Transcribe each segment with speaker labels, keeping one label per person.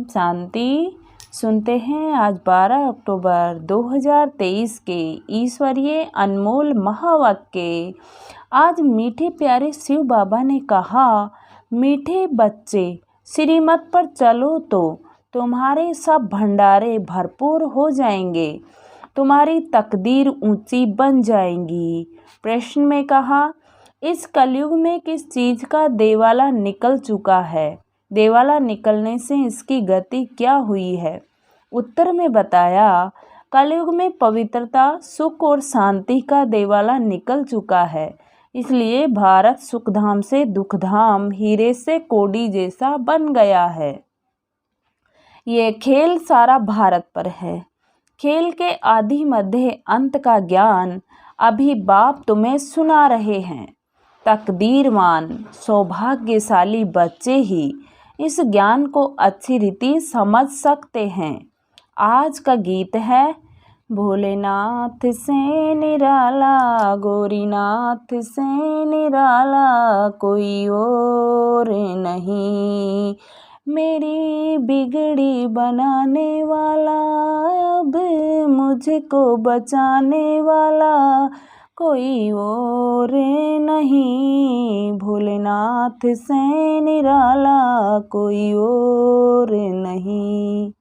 Speaker 1: शांति। सुनते हैं आज 12 अक्टूबर 2023 के ईश्वरीय अनमोल महावाक्य। आज मीठे प्यारे शिव बाबा ने कहा, मीठे बच्चे श्रीमत पर चलो तो तुम्हारे सब भंडारे भरपूर हो जाएंगे, तुम्हारी तकदीर ऊंची बन जाएंगी। प्रश्न में कहा, इस कलयुग में किस चीज़ का देवाला निकल चुका है? देवाला निकलने से इसकी गति क्या हुई है? उत्तर में बताया, कलयुग में पवित्रता, सुख और शांति का देवाला निकल चुका है। इसलिए भारत सुखधाम से दुखधाम, हीरे से कौड़ी जैसा बन गया है। ये खेल सारा भारत पर है। खेल के आदि मध्य अंत का ज्ञान अभी बाप तुम्हें सुना रहे हैं। तकदीरवान सौभाग्यशाली बच्चे ही इस ज्ञान को अच्छी रीति समझ सकते हैं। आज का गीत है, भोलेनाथ से निराला, गौरीनाथ से निराला कोई और नहीं, मेरी बिगड़ी बनाने वाला, अब मुझको बचाने वाला कोई और नहीं, भोलेनाथ से निराला कोई और नहीं।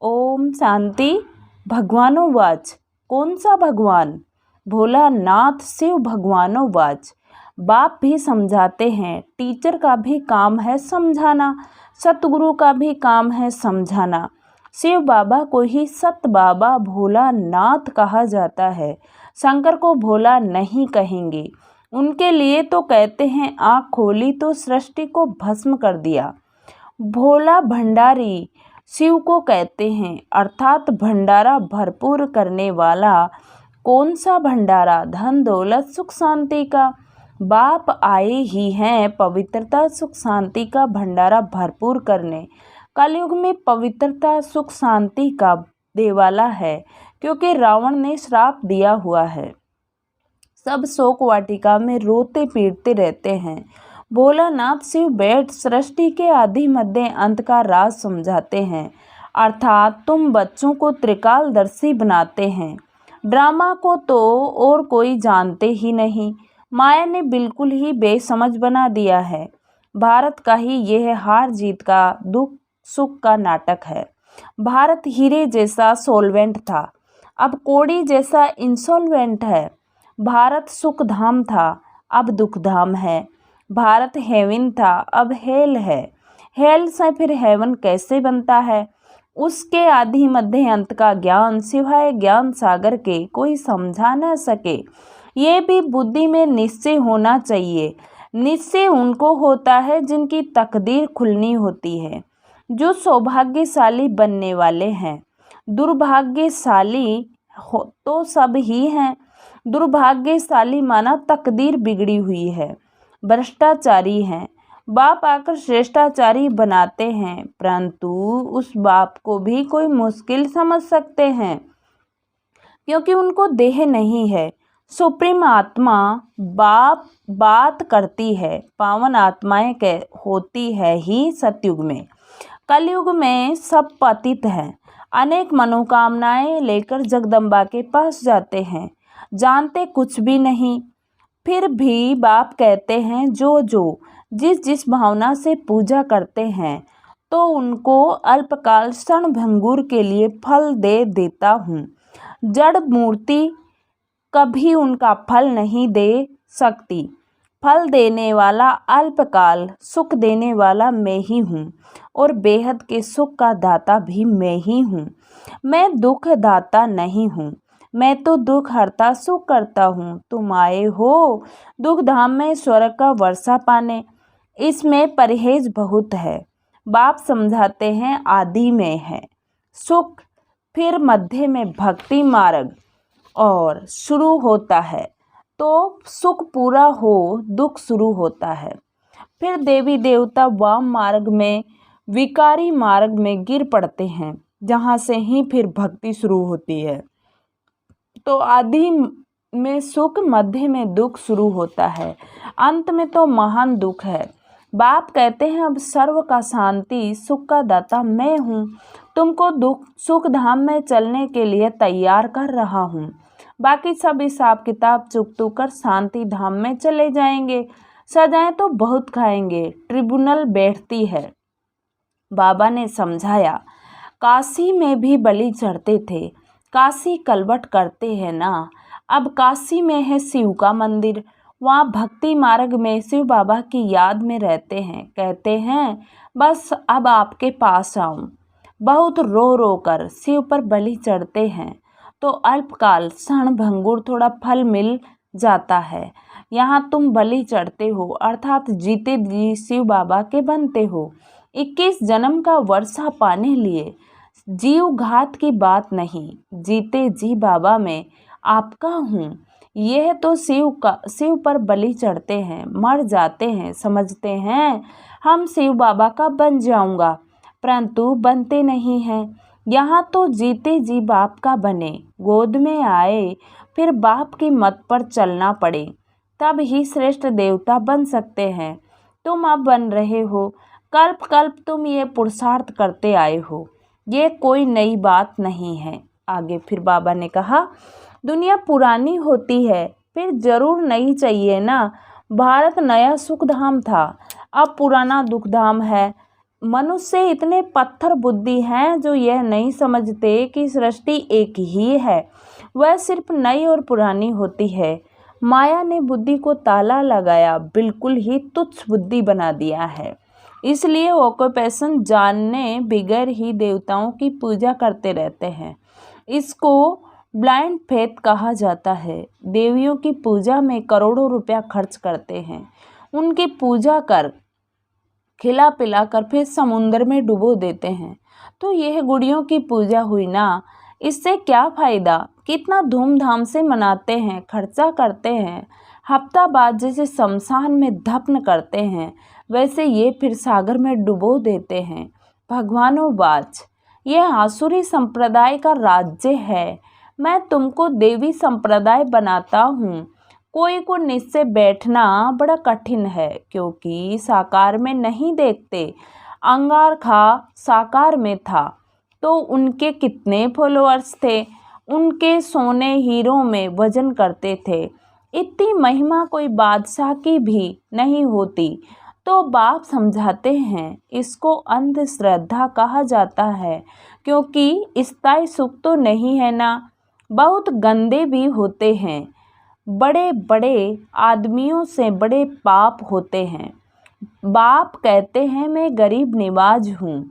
Speaker 1: ओम शांति। भगवानोवाच। कौन सा भगवान? भोलानाथ शिव भगवानोवाच। बाप भी समझाते हैं, टीचर का भी काम है समझाना, सतगुरु का भी काम है समझाना। शिव बाबा को ही सत बाबा भोलानाथ कहा जाता है। शंकर को भोला नहीं कहेंगे। उनके लिए तो कहते हैं, आँख खोली तो सृष्टि को भस्म कर दिया। भोला भंडारी शिव को कहते हैं, अर्थात भंडारा भरपूर करने वाला। कौन सा भंडारा? धन दौलत सुख शांति का। बाप आए ही हैं पवित्रता सुख शांति का भंडारा भरपूर करने। कलयुग में पवित्रता सुख शांति का देवाला है, क्योंकि रावण ने श्राप दिया हुआ है। सब शोक वाटिका में रोते पीटते रहते हैं। भोलानाथ शिव बैठ सृष्टि के आदि मध्य अंत का राज समझाते हैं, अर्थात तुम बच्चों को त्रिकालदर्शी बनाते हैं। ड्रामा को तो और कोई जानते ही नहीं। माया ने बिल्कुल ही बेसमझ बना दिया है। भारत का ही यह हार जीत का दुख सुख का नाटक है। भारत हीरे जैसा सोलवेंट था, अब कौड़ी जैसा इंसॉल्वेंट है। भारत सुख धाम था, अब दुख धाम है। भारत हेवन था, अब हेल है। हेल से फिर हेवन कैसे बनता है? उसके आदि मध्य अंत का ज्ञान सिवाय ज्ञान सागर के कोई समझा न सके। ये भी बुद्धि में निश्चय होना चाहिए। निश्चय उनको होता है जिनकी तकदीर खुलनी होती है, जो सौभाग्यशाली बनने वाले हैं। दुर्भाग्यशाली तो सब ही हैं। दुर्भाग्यशाली माना तकदीर बिगड़ी हुई है, भ्रष्टाचारी हैं। बाप आकर श्रेष्ठाचारी बनाते हैं, परंतु उस बाप को भी कोई मुश्किल समझ सकते हैं, क्योंकि उनको देह नहीं है। सुप्रीम आत्मा बाप बात करती है, पावन आत्माएं होती है ही सतयुग में। कलयुग में सब पतित हैं। अनेक मनोकामनाएं लेकर जगदम्बा के पास जाते हैं, जानते कुछ भी नहीं। फिर भी बाप कहते हैं, जो जिस जिस भावना से पूजा करते हैं, तो उनको अल्पकाल क्षण भंगुर के लिए फल दे देता हूँ। जड़ मूर्ति कभी उनका फल नहीं दे सकती। फल देने वाला, अल्पकाल सुख देने वाला मैं ही हूँ, और बेहद के सुख का दाता भी मैं ही हूँ। मैं दुख दाता नहीं हूँ, मैं तो दुख हरता सुख करता हूँ। तुम आए हो दुख धाम में स्वर्ग का वर्षा पाने, इसमें परहेज बहुत है। बाप समझाते हैं, आदि में है सुख, फिर मध्य में भक्ति मार्ग और शुरू होता है, तो सुख पूरा हो दुख शुरू होता है। फिर देवी देवता वाम मार्ग में, विकारी मार्ग में गिर पड़ते हैं, जहाँ से ही फिर भक्ति शुरू होती है। तो आदि में सुख, मध्य में दुख शुरू होता है, अंत में तो महान दुख है। बाप कहते हैं अब सर्व का शांति सुख का दाता मैं हूँ, तुमको दुख सुख धाम में चलने के लिए तैयार कर रहा हूँ। बाकी सब हिसाब किताब चुकतू कर शांति धाम में चले जाएंगे। सजाएं तो बहुत खाएंगे, ट्रिब्यूनल बैठती है। बाबा ने समझाया, काशी में भी बलि चढ़ते थे, काशी कलवट करते हैं ना। अब काशी में है शिव का मंदिर, वहाँ भक्ति मार्ग में शिव बाबा की याद में रहते हैं। कहते हैं बस अब आपके पास आऊं। बहुत रो रो कर शिव पर बलि चढ़ते हैं तो अल्पकाल क्षण भंगुर थोड़ा फल मिल जाता है। यहाँ तुम बलि चढ़ते हो अर्थात जीते जी शिव बाबा के बनते हो। 21 जन्म का वर्षा पाने लिए जीव घात की बात नहीं, जीते जी बाबा में आपका हूँ। यह तो शिव पर बलि चढ़ते हैं, मर जाते हैं, समझते हैं हम शिव बाबा का बन जाऊंगा, परंतु बनते नहीं हैं। यहाँ तो जीते जी बाप का बने, गोद में आए, फिर बाप की मत पर चलना पड़े, तब ही श्रेष्ठ देवता बन सकते हैं। तुम अब बन रहे हो, कल्प कल्प तुम ये पुरुषार्थ करते आए हो, ये कोई नई बात नहीं है। आगे फिर बाबा ने कहा, दुनिया पुरानी होती है फिर जरूर नई चाहिए ना। भारत नया सुखधाम था, अब पुराना दुखधाम है। मनुष्य इतने पत्थर बुद्धि हैं जो यह नहीं समझते कि सृष्टि एक ही है, वह सिर्फ नई और पुरानी होती है। माया ने बुद्धि को ताला लगाया, बिल्कुल ही तुच्छ बुद्धि बना दिया है। इसलिए ऑक्यूपेशन जानने बगैर ही देवताओं की पूजा करते रहते हैं। इसको ब्लाइंड फेथ कहा जाता है। देवियों की पूजा में करोड़ों रुपया खर्च करते हैं, उनकी पूजा कर खिला पिला कर फिर समुद्र में डुबो देते हैं। तो यह गुड़ियों की पूजा हुई ना, इससे क्या फ़ायदा। कितना धूमधाम से मनाते हैं, खर्चा करते हैं, हफ्ता बाद जैसे शमशान में दफन करते हैं वैसे ये फिर सागर में डुबो देते हैं। भगवानों बाज, यह आसुरी संप्रदाय का राज्य है। मैं तुमको देवी संप्रदाय बनाता हूँ। कोई को निश्चय बैठना बड़ा कठिन है, क्योंकि साकार में नहीं देखते। अंगारखा साकार में था तो उनके कितने फॉलोअर्स थे, उनके सोने हीरों में वजन करते थे। इतनी महिमा कोई बादशाह की भी नहीं होती। तो बाप समझाते हैं, इसको अंधश्रद्धा कहा जाता है, क्योंकि स्थायी सुख तो नहीं है ना। बहुत गंदे भी होते हैं, बड़े बड़े आदमियों से बड़े पाप होते हैं। बाप कहते हैं मैं गरीब निवाज हूँ,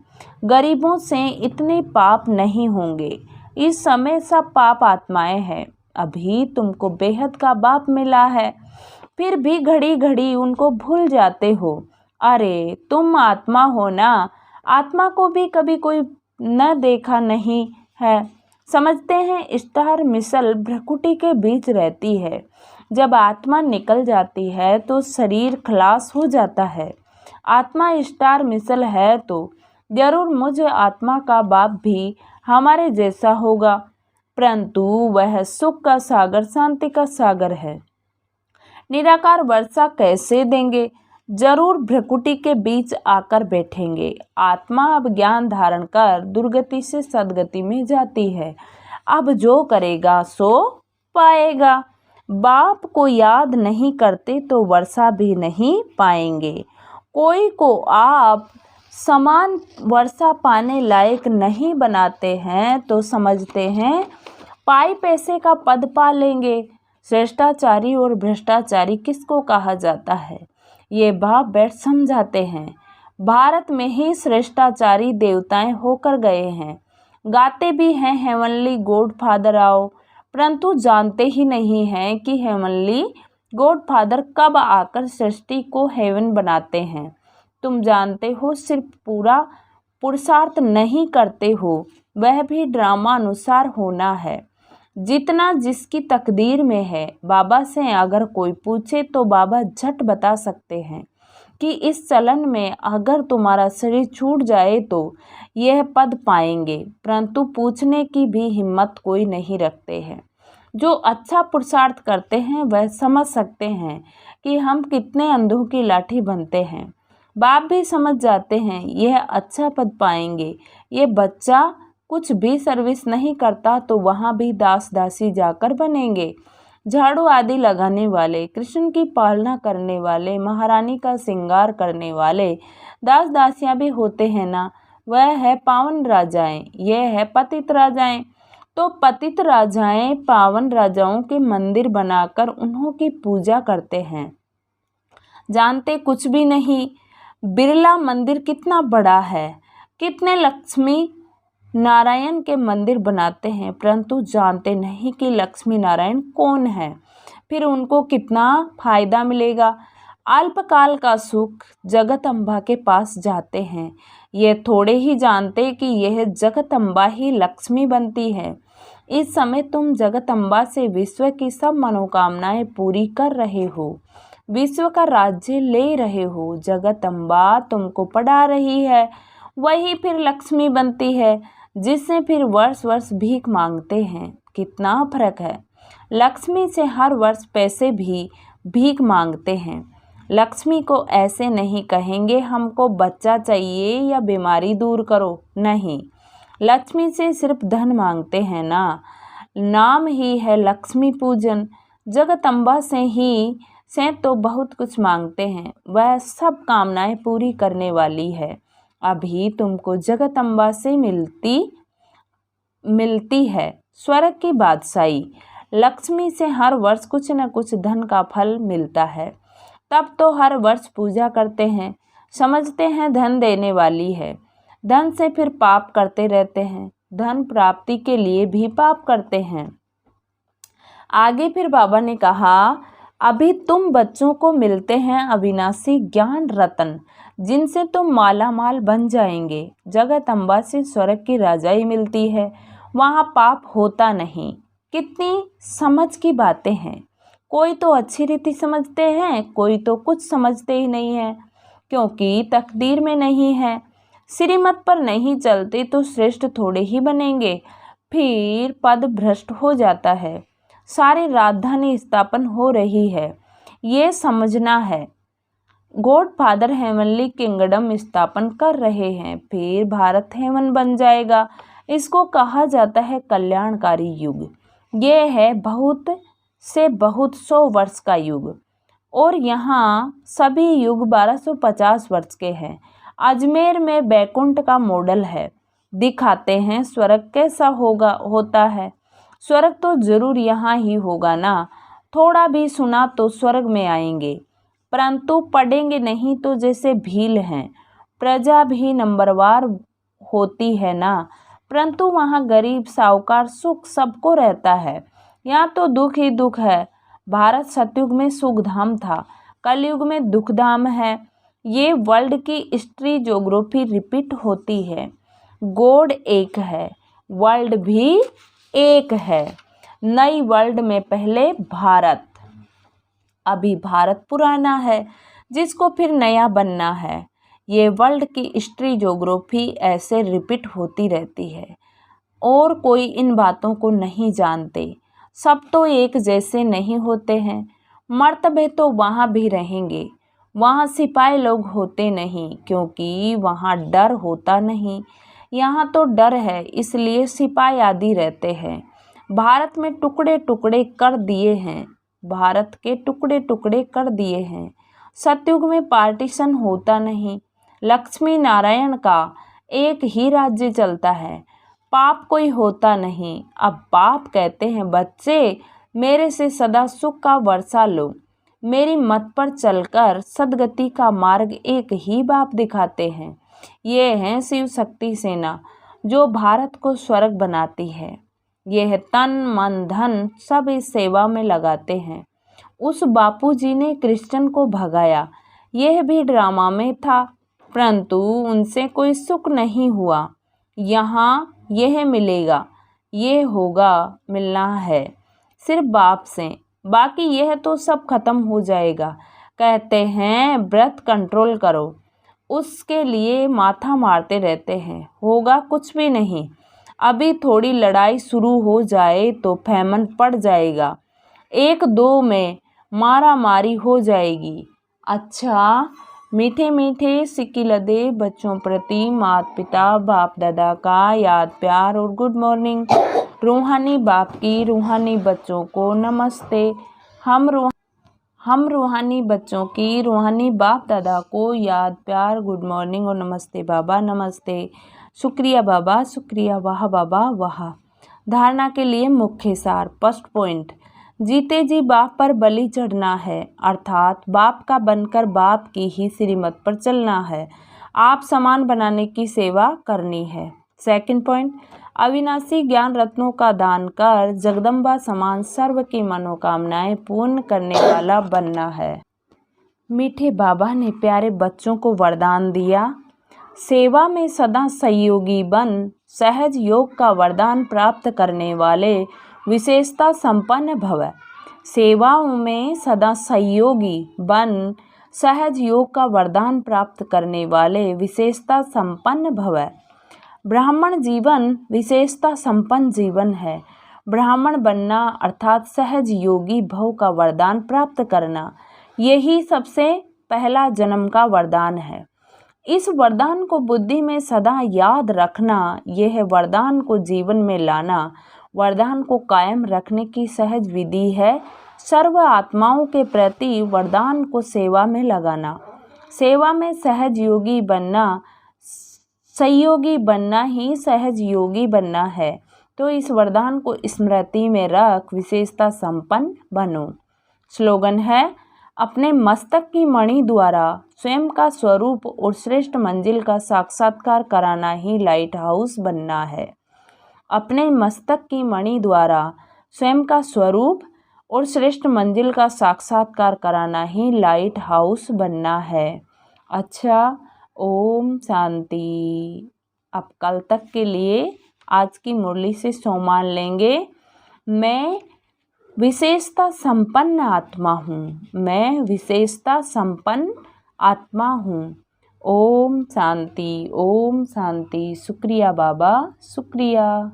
Speaker 1: गरीबों से इतने पाप नहीं होंगे। इस समय सब पाप आत्माएं हैं। अभी तुमको बेहद का बाप मिला है, फिर भी घड़ी घड़ी उनको भूल जाते हो। अरे तुम आत्मा हो ना, आत्मा को भी कभी कोई न देखा नहीं है। समझते हैं स्टार मिसल भ्रकुटी के बीच रहती है, जब आत्मा निकल जाती है तो शरीर खलास हो जाता है। आत्मा स्टार मिसल है तो जरूर मुझ आत्मा का बाप भी हमारे जैसा होगा, परंतु वह सुख का सागर, शांति का सागर है। निराकार वर्षा कैसे देंगे, जरूर भ्रकुटी के बीच आकर बैठेंगे। आत्मा अब ज्ञान धारण कर दुर्गति से सदगति में जाती है। अब जो करेगा सो पाएगा। बाप को याद नहीं करते तो वर्षा भी नहीं पाएंगे। कोई को आप समान वर्षा पाने लायक नहीं बनाते हैं तो समझते हैं पाई पैसे का पद पा लेंगे। श्रेष्ठाचारी और भ्रष्टाचारी किसको कहा जाता है, ये बाप बैठ समझाते हैं। भारत में ही श्रेष्ठाचारी देवताएं होकर गए हैं, गाते भी हैं हेवनली गॉड फादर आओ, परंतु जानते ही नहीं हैं कि हेवनली गॉड फादर कब आकर सृष्टि को हेवन बनाते हैं। तुम जानते हो सिर्फ पूरा पुरुषार्थ नहीं करते हो, वह भी ड्रामा अनुसार होना है। जितना जिसकी तकदीर में है, बाबा से अगर कोई पूछे तो बाबा झट बता सकते हैं कि इस चलन में अगर तुम्हारा शरीर छूट जाए तो यह पद पाएंगे, परंतु पूछने की भी हिम्मत कोई नहीं रखते हैं। जो अच्छा पुरुषार्थ करते हैं वह समझ सकते हैं कि हम कितने अंधों की लाठी बनते हैं। बाप भी समझ जाते हैं यह अच्छा पद पाएंगे। ये बच्चा कुछ भी सर्विस नहीं करता तो वहाँ भी दास दासी जाकर बनेंगे। झाड़ू आदि लगाने वाले, कृष्ण की पालना करने वाले, महारानी का श्रृंगार करने वाले दास दासियां भी होते हैं ना। वह है पावन राजाएं, यह है पतित राजाएं। तो पतित राजाएं पावन राजाओं के मंदिर बनाकर उन्हों की पूजा करते हैं। जानते कुछ भी नहीं, बिरला मंदिर कितना बड़ा है, कितने लक्ष्मी नारायण के मंदिर बनाते हैं, परंतु जानते नहीं कि लक्ष्मी नारायण कौन है, फिर उनको कितना फायदा मिलेगा। अल्पकाल का सुख जगदम्बा के पास जाते हैं, ये थोड़े ही जानते कि यह जगदम्बा ही लक्ष्मी बनती है। इस समय तुम जगदम्बा से विश्व की सब मनोकामनाएं पूरी कर रहे हो, विश्व का राज्य ले रहे हो। जगदम्बा तुमको पढ़ा रही है, वही फिर लक्ष्मी बनती है, जिससे फिर वर्ष वर्ष भीख मांगते हैं। कितना फर्क है। लक्ष्मी से हर वर्ष पैसे भी भीख मांगते हैं। लक्ष्मी को ऐसे नहीं कहेंगे हमको बच्चा चाहिए या बीमारी दूर करो, नहीं। लक्ष्मी से सिर्फ धन मांगते हैं ना, नाम ही है लक्ष्मी पूजन। जगदम्बा से तो बहुत कुछ मांगते हैं, वह सब कामनाएं पूरी करने वाली है। अभी तुमको जगदम्बा से मिलती है स्वर्ग की बादशाही। लक्ष्मी से हर वर्ष कुछ न कुछ धन का फल मिलता है, तब तो हर वर्ष पूजा करते हैं, समझते हैं धन देने वाली है। धन से फिर पाप करते रहते हैं, धन प्राप्ति के लिए भी पाप करते हैं। आगे फिर बाबा ने कहा, अभी तुम बच्चों को मिलते हैं अविनाशी ज्ञान रतन, जिनसे तुम माला माल बन जाएंगे। जगदम्बा से स्वर्ग की राजाई मिलती है, वहाँ पाप होता नहीं। कितनी समझ की बातें हैं। कोई तो अच्छी रीति समझते हैं, कोई तो कुछ समझते ही नहीं है, क्योंकि तकदीर में नहीं है। श्रीमत पर नहीं चलते तो श्रेष्ठ थोड़े ही बनेंगे, फिर पद भ्रष्ट हो जाता है, सारी राजधानी स्थापन हो रही है, ये समझना है। गॉड फादर हेवनली किंगडम स्थापन कर रहे हैं, फिर भारत हेवन बन जाएगा। इसको कहा जाता है कल्याणकारी युग। ये है बहुत से बहुत 100 वर्ष का युग, और यहाँ सभी युग 1250 वर्ष के हैं। अजमेर में बैकुंठ का मॉडल है, दिखाते हैं स्वर्ग कैसा होता है। स्वर्ग तो जरूर यहाँ ही होगा ना, थोड़ा भी सुना तो स्वर्ग में आएंगे, परंतु पढ़ेंगे नहीं तो जैसे भील हैं। प्रजा भी नंबरवार होती है ना, परंतु वहाँ गरीब साहूकार सुख सबको रहता है, यहाँ तो दुख ही दुख है। भारत सतयुग में सुखधाम था, कलयुग में दुखधाम है। ये वर्ल्ड की हिस्ट्री ज्योग्राफी रिपीट होती है। गॉड एक है, वर्ल्ड भी एक है। नई वर्ल्ड में पहले भारत, अभी भारत पुराना है, जिसको फिर नया बनना है। ये वर्ल्ड की हिस्ट्री ज्योग्राफी ऐसे रिपीट होती रहती है, और कोई इन बातों को नहीं जानते। सब तो एक जैसे नहीं होते हैं। मर्तबे तो वहाँ भी रहेंगे, वहाँ सिपाही लोग होते नहीं, क्योंकि वहाँ डर होता नहीं। यहाँ तो डर है, इसलिए सिपाही आदि रहते हैं। भारत में टुकड़े टुकड़े कर दिए हैं, भारत के टुकड़े टुकड़े कर दिए हैं। सतयुग में पार्टीशन होता नहीं, लक्ष्मी नारायण का एक ही राज्य चलता है, पाप कोई होता नहीं। अब बाप कहते हैं, बच्चे मेरे से सदा सुख का वर्षा लो, मेरी मत पर चलकर सदगति का मार्ग एक ही बाप दिखाते हैं। ये हैं शिव शक्ति सेना, जो भारत को स्वर्ग बनाती है। यह तन मन धन सब इस सेवा में लगाते हैं। उस बापूजी ने क्रिश्चियन को भगाया, यह भी ड्रामा में था, परंतु उनसे कोई सुख नहीं हुआ। यहाँ यह मिलेगा, ये होगा, मिलना है सिर्फ बाप से, बाकी यह तो सब खत्म हो जाएगा। कहते हैं ब्रेथ कंट्रोल करो, उसके लिए माथा मारते रहते हैं, होगा कुछ भी नहीं। अभी थोड़ी लड़ाई शुरू हो जाए तो फैमन पड़ जाएगा, 1-2 में मारा मारी हो जाएगी। अच्छा, मीठे मीठे सिक्की लदे बच्चों प्रति माता पिता बाप दादा का याद प्यार और गुड मॉर्निंग। रूहानी बाप की रूहानी बच्चों को नमस्ते। हम रूहानी बच्चों की रूहानी बाप दादा को याद प्यार गुड मॉर्निंग और नमस्ते बाबा नमस्ते। शुक्रिया बाबा शुक्रिया, वाह बाबा वाह। धारणा के लिए मुख्य सार। फर्स्ट पॉइंट, जीते जी बाप पर बलि चढ़ना है, अर्थात बाप का बनकर बाप की ही श्रीमत पर चलना है। आप समान बनाने की सेवा करनी है। सेकंड पॉइंट, अविनाशी ज्ञान रत्नों का दान कर जगदम्बा समान सर्व की मनोकामनाएं पूर्ण करने वाला बनना है। मीठे बाबा ने प्यारे बच्चों को वरदान दिया, सेवा में सदा सहयोगी बन सहज योग का वरदान प्राप्त करने वाले विशेषता संपन्न भव। सेवाओं में सदा सहयोगी बन सहज योग का वरदान प्राप्त करने वाले विशेषता संपन्न भव। ब्राह्मण जीवन विशेषता संपन्न जीवन है। ब्राह्मण बनना अर्थात सहज योगी भव का वरदान प्राप्त करना, यही सबसे पहला जन्म का वरदान है। इस वरदान को बुद्धि में सदा याद रखना, यह वरदान को जीवन में लाना, वरदान को कायम रखने की सहज विधि है। सर्व आत्माओं के प्रति वरदान को सेवा में लगाना, सेवा में सहज योगी बनना, सहयोगी बनना ही सहज योगी बनना है। तो इस वरदान को स्मृति में रख विशेषता संपन्न बनो। स्लोगन है, अपने मस्तक की मणि द्वारा स्वयं का स्वरूप और श्रेष्ठ मंजिल का साक्षात्कार कराना ही लाइट हाउस बनना है। अपने मस्तक की मणि द्वारा स्वयं का स्वरूप और श्रेष्ठ मंजिल का साक्षात्कार कराना ही लाइट हाउस बनना है। अच्छा, ओम शांति। अब कल तक के लिए आज की मुरली से सोमान लेंगे। मैं विशेषता संपन्न आत्मा हूँ, मैं विशेषता संपन्न आत्मा हूँ। ओम शांति, ओम शांति। शुक्रिया बाबा शुक्रिया।